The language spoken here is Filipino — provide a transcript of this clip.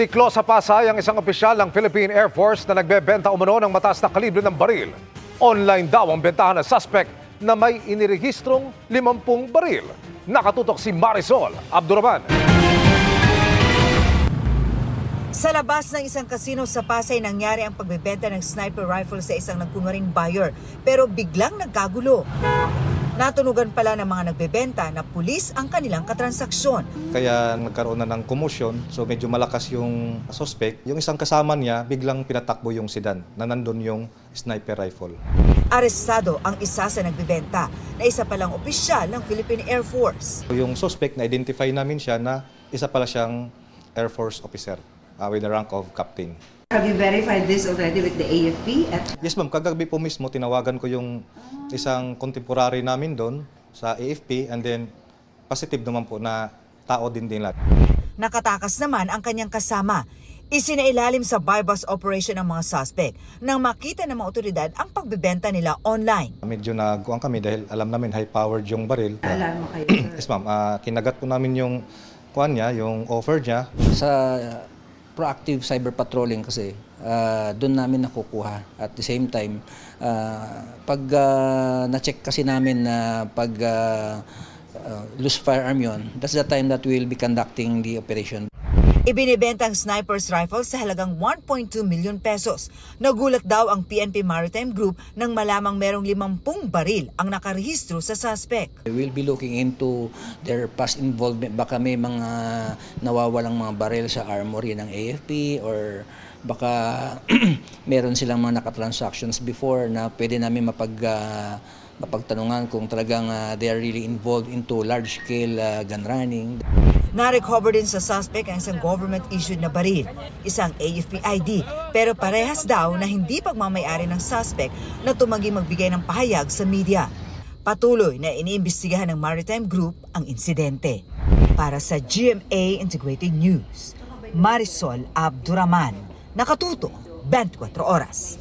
Natiklo sa Pasay ang isang opisyal ng Philippine Air Force na nagbebenta umano ng mataas na kalibre ng baril. Online daw ang bentahan ng suspect na may inirehistrong 50 baril. Nakatutok si Marisol Abduraman. Sa labas ng isang kasino sa Pasay nangyari ang pagbebenta ng sniper rifle sa isang nagkunwaring buyer pero biglang nagkagulo. Natunugan pala ng mga nagbebenta na pulis ang kanilang katransaksyon. Kaya nagkaroon na ng commotion, so medyo malakas yung suspect. Yung isang kasama niya, biglang pinatakbo yung sedan na nandun yung sniper rifle. Arestado ang isa sa nagbebenta na isa palang opisyal ng Philippine Air Force. Yung suspect, na-identify namin siya na isa pala siyang Air Force officer with the rank of captain. Have you verified this already with the AFP? Yes ma'am, kagabi po mismo tinawagan ko yung isang contemporary namin doon sa AFP and then positive naman po na tao din nila. Nakatakas naman ang kanyang kasama. Isinailalim sa buy-bust operation ng mga suspect nang makita ng mga otoridad ang pagbebenta nila online. Medyo naguan kami dahil alam namin high-powered yung baril. Alam mo kayo. Yes ma'am, kinagat po namin yung kuan niya, yung offer niya. Sa proactive cyber patrolling kasi doon namin nakukuha. At the same time, pag na-check kasi namin na pag loose firearm yon, that's the time that we'll be conducting the operation. Ibinibenta ang sniper's rifle sa halagang 1.2 million pesos. Nagulat daw ang PNP Maritime Group nang malamang merong 50 baril ang nakarehistro sa suspect. We'll be looking into their past involvement. Baka may mga nawawalang mga baril sa armory ng AFP or baka meron silang mga nakatransactions before na pwede namin mapagtanungan kung talagang they are really involved into large-scale gun running. Na-recover din sa suspect ang isang government-issued na baril, isang AFP ID, pero parehas daw na hindi pagmamayari ng suspect na tumanggi magbigay ng pahayag sa media. Patuloy na iniimbestigahan ng Maritime Group ang insidente. Para sa GMA Integrated News, Marisol Abduraman, nakatuto 24 oras.